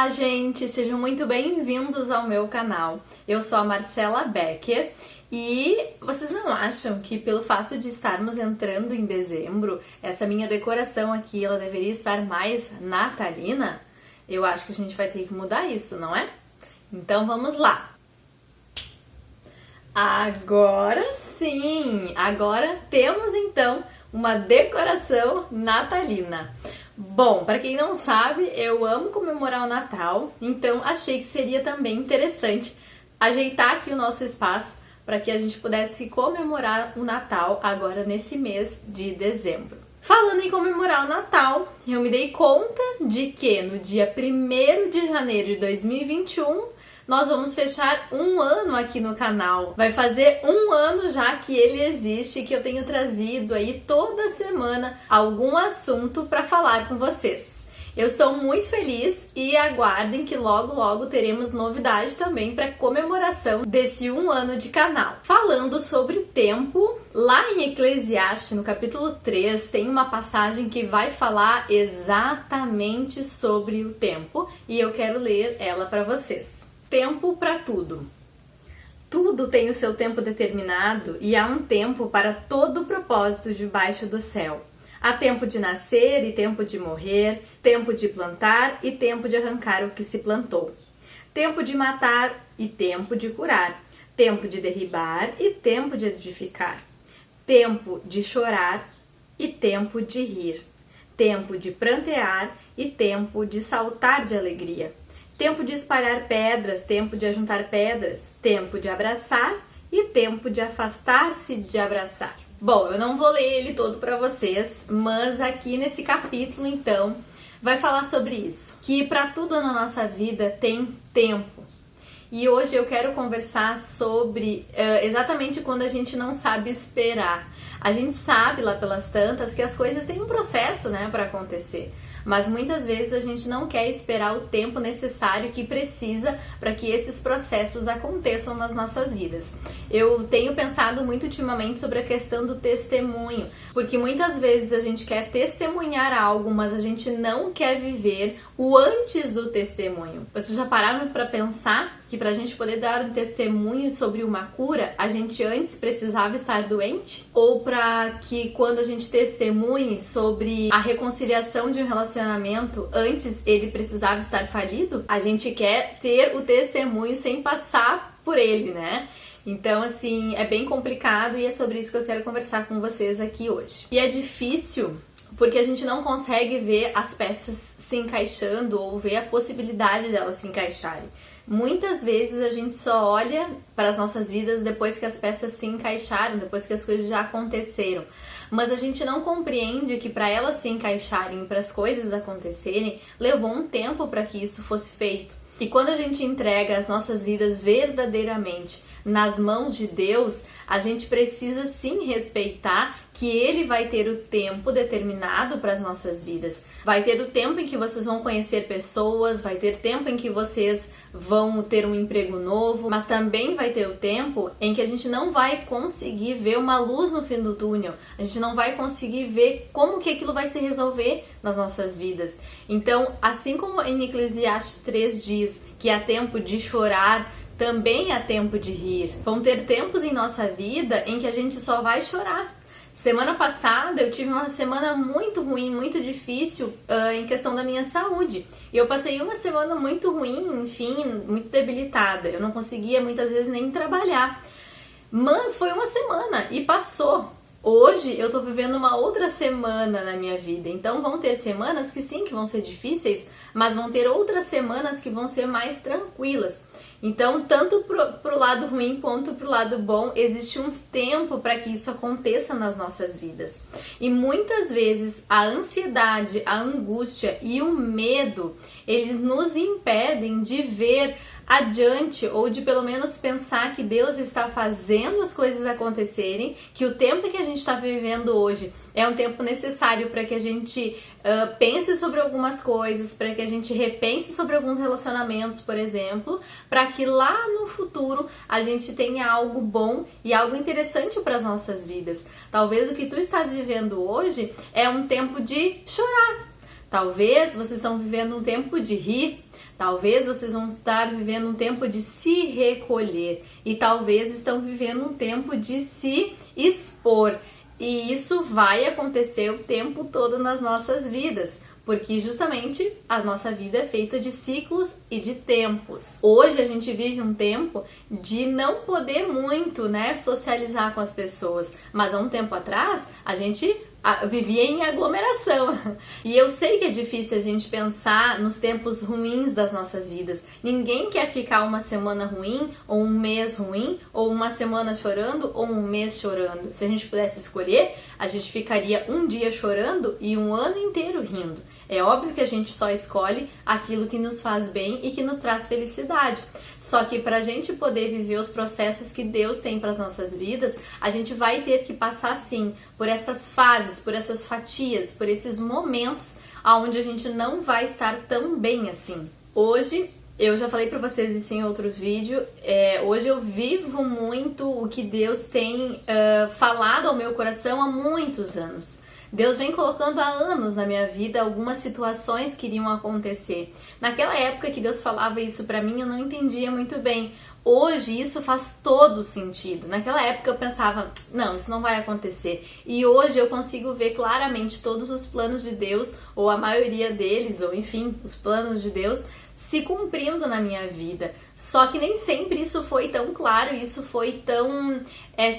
Olá, gente! Sejam muito bem-vindos ao meu canal. Eu sou a Marcela Becker e vocês não acham que pelo fato de estarmos entrando em dezembro, essa minha decoração aqui, ela deveria estar mais natalina? Eu acho que a gente vai ter que mudar isso, não é? Então vamos lá! Agora sim! Agora temos então uma decoração natalina. Bom, para quem não sabe, eu amo comemorar o Natal, então achei que seria também interessante ajeitar aqui o nosso espaço para que a gente pudesse comemorar o Natal agora nesse mês de dezembro. Falando em comemorar o Natal, eu me dei conta de que no dia 1º de janeiro de 2021 nós vamos fechar um ano aqui no canal. Vai fazer um ano já que ele existe, que eu tenho trazido aí toda semana algum assunto para falar com vocês. Eu estou muito feliz e aguardem que logo teremos novidade também para comemoração desse um ano de canal. Falando sobre tempo, lá em Eclesiastes, no capítulo 3, tem uma passagem que vai falar exatamente sobre o tempo e eu quero ler ela para vocês. Tempo para tudo. Tudo tem o seu tempo determinado e há um tempo para todo o propósito debaixo do céu. Há tempo de nascer e tempo de morrer, tempo de plantar e tempo de arrancar o que se plantou. Tempo de matar e tempo de curar. Tempo de derribar e tempo de edificar. Tempo de chorar e tempo de rir. Tempo de prantear e tempo de saltar de alegria. Tempo de espalhar pedras, tempo de ajuntar pedras, tempo de abraçar e tempo de afastar-se de abraçar. Bom, eu não vou ler ele todo para vocês, mas aqui nesse capítulo, então, vai falar sobre isso. Que para tudo na nossa vida tem tempo. E hoje eu quero conversar sobre exatamente quando a gente não sabe esperar. A gente sabe lá pelas tantas que as coisas têm um processo, né, para acontecer. Mas muitas vezes a gente não quer esperar o tempo necessário que precisa para que esses processos aconteçam nas nossas vidas. Eu tenho pensado muito ultimamente sobre a questão do testemunho, porque muitas vezes a gente quer testemunhar algo, mas a gente não quer viver o antes do testemunho. Vocês já pararam para pensar que para a gente poder dar um testemunho sobre uma cura, a gente antes precisava estar doente? Ou para que quando a gente testemunhe sobre a reconciliação de um relacionamento, antes ele precisava estar falido? A gente quer ter o testemunho sem passar por ele, né? Então, assim, é bem complicado e é sobre isso que eu quero conversar com vocês aqui hoje. E é difícil porque a gente não consegue ver as peças se encaixando ou ver a possibilidade delas se encaixarem. Muitas vezes a gente só olha para as nossas vidas depois que as peças se encaixaram, depois que as coisas já aconteceram. Mas a gente não compreende que para elas se encaixarem, para as coisas acontecerem, levou um tempo para que isso fosse feito. E quando a gente entrega as nossas vidas verdadeiramente nas mãos de Deus, a gente precisa sim respeitar que Ele vai ter o tempo determinado para as nossas vidas. Vai ter o tempo em que vocês vão conhecer pessoas, vai ter tempo em que vocês vão ter um emprego novo, mas também vai ter o tempo em que a gente não vai conseguir ver uma luz no fim do túnel. A gente não vai conseguir ver como que aquilo vai se resolver nas nossas vidas. Então, assim como em Eclesiastes 3 diz que há tempo de chorar, também há tempo de rir. Vão ter tempos em nossa vida em que a gente só vai chorar. Semana passada eu tive uma semana muito ruim, muito difícil em questão da minha saúde. E eu passei uma semana muito ruim, enfim, muito debilitada. Eu não conseguia muitas vezes nem trabalhar. Mas foi uma semana e passou. Hoje eu tô vivendo uma outra semana na minha vida. Então vão ter semanas que sim, que vão ser difíceis, mas vão ter outras semanas que vão ser mais tranquilas. Então, tanto pro lado ruim quanto pro lado bom, existe um tempo para que isso aconteça nas nossas vidas. E muitas vezes a ansiedade, a angústia e o medo, eles nos impedem de ver adiante ou de pelo menos pensar que Deus está fazendo as coisas acontecerem, que o tempo que a gente está vivendo hoje é um tempo necessário para que a gente pense sobre algumas coisas, para que a gente repense sobre alguns relacionamentos, por exemplo, para que lá no futuro a gente tenha algo bom e algo interessante para as nossas vidas. Talvez o que tu estás vivendo hoje é um tempo de chorar. Talvez vocês estão vivendo um tempo de rir. Talvez vocês vão estar vivendo um tempo de se recolher e talvez estão vivendo um tempo de se expor. E isso vai acontecer o tempo todo nas nossas vidas, porque justamente a nossa vida é feita de ciclos e de tempos. Hoje a gente vive um tempo de não poder muito, né, socializar com as pessoas, mas há um tempo atrás a gente vivia em aglomeração. E eu sei que é difícil a gente pensar nos tempos ruins das nossas vidas. Ninguém quer ficar uma semana ruim, ou um mês ruim, ou uma semana chorando, ou um mês chorando. Se a gente pudesse escolher, a gente ficaria um dia chorando e um ano inteiro rindo. É óbvio que a gente só escolhe aquilo que nos faz bem e que nos traz felicidade. Só que para a gente poder viver os processos que Deus tem para as nossas vidas, a gente vai ter que passar sim por essas fases, por essas fatias, por esses momentos onde a gente não vai estar tão bem assim. Hoje, eu já falei para vocês isso em outro vídeo, hoje eu vivo muito o que Deus tem falado ao meu coração há muitos anos. Deus vem colocando há anos na minha vida algumas situações que iriam acontecer. Naquela época que Deus falava isso pra mim, eu não entendia muito bem. Hoje isso faz todo sentido. Naquela época eu pensava, não, isso não vai acontecer. E hoje eu consigo ver claramente todos os planos de Deus, ou a maioria deles, ou enfim, os planos de Deus, se cumprindo na minha vida. Só que nem sempre isso foi tão claro, isso foi tão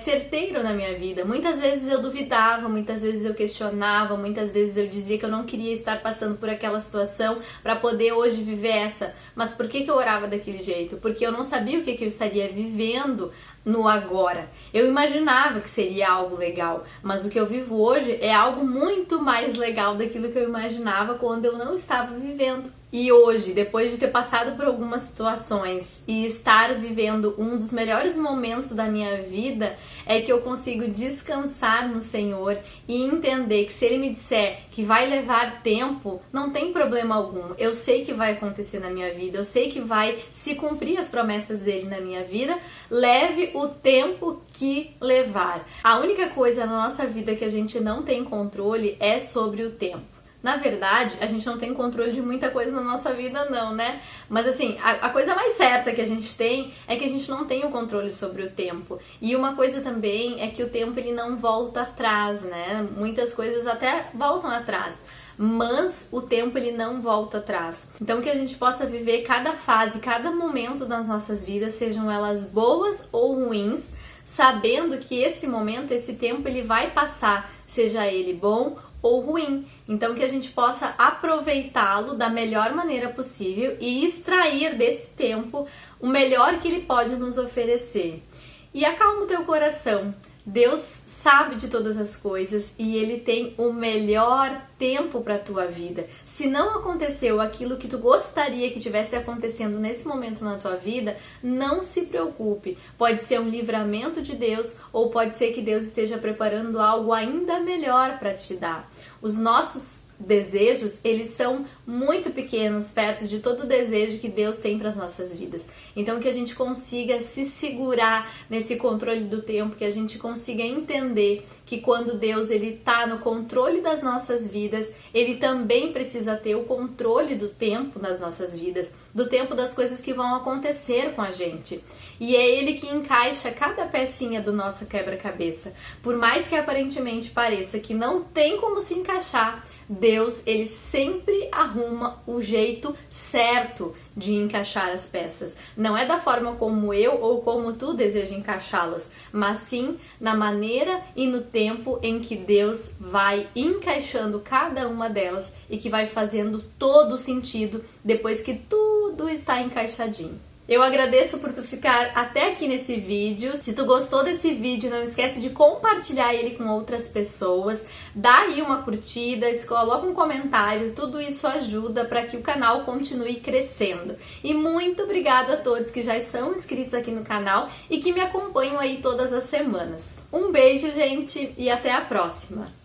certeiro na minha vida. Muitas vezes eu duvidava, muitas vezes eu questionava, muitas vezes eu dizia que eu não queria estar passando por aquela situação para poder hoje viver essa. Mas por que eu orava daquele jeito? Porque eu não sabia o que eu estaria vivendo no agora. Eu imaginava que seria algo legal, mas o que eu vivo hoje é algo muito mais legal daquilo que eu imaginava quando eu não estava vivendo. E hoje, depois de ter passado por algumas situações e estar vivendo um dos melhores momentos da minha vida, é que eu consigo descansar no Senhor e entender que se Ele me disser que vai levar tempo, não tem problema algum. Eu sei que vai acontecer na minha vida, eu sei que vai se cumprir as promessas dele na minha vida, leve o tempo que levar. A única coisa na nossa vida que a gente não tem controle é sobre o tempo. Na verdade, a gente não tem controle de muita coisa na nossa vida não, né? Mas assim, a coisa mais certa que a gente tem é que a gente não tem o controle sobre o tempo. E uma coisa também é que o tempo ele não volta atrás, né? Muitas coisas até voltam atrás, mas o tempo ele não volta atrás. Então que a gente possa viver cada fase, cada momento das nossas vidas, sejam elas boas ou ruins, sabendo que esse momento, esse tempo ele vai passar, seja ele bom ou ruim. Então que a gente possa aproveitá-lo da melhor maneira possível e extrair desse tempo o melhor que ele pode nos oferecer. E acalma o teu coração. Deus sabe de todas as coisas e Ele tem o melhor tempo para a tua vida. Se não aconteceu aquilo que tu gostaria que tivesse acontecendo nesse momento na tua vida, não se preocupe. Pode ser um livramento de Deus ou pode ser que Deus esteja preparando algo ainda melhor para te dar. Os nossos desejos, eles são muito pequenos perto de todo o desejo que Deus tem para as nossas vidas. Então que a gente consiga se segurar nesse controle do tempo, que a gente consiga entender que quando Deus ele tá no controle das nossas vidas, ele também precisa ter o controle do tempo nas nossas vidas, do tempo das coisas que vão acontecer com a gente. E é ele que encaixa cada pecinha do nosso quebra-cabeça. Por mais que aparentemente pareça que não tem como se encaixar, Deus, ele sempre arruma o jeito certo de encaixar as peças. Não é da forma como eu ou como tu deseja encaixá-las, mas sim na maneira e no tempo em que Deus vai encaixando cada uma delas e que vai fazendo todo o sentido depois que tudo está encaixadinho. Eu agradeço por tu ficar até aqui nesse vídeo. Se tu gostou desse vídeo, não esquece de compartilhar ele com outras pessoas. Dá aí uma curtida, coloca um comentário, tudo isso ajuda para que o canal continue crescendo. E muito obrigada a todos que já são inscritos aqui no canal e que me acompanham aí todas as semanas. Um beijo, gente, e até a próxima!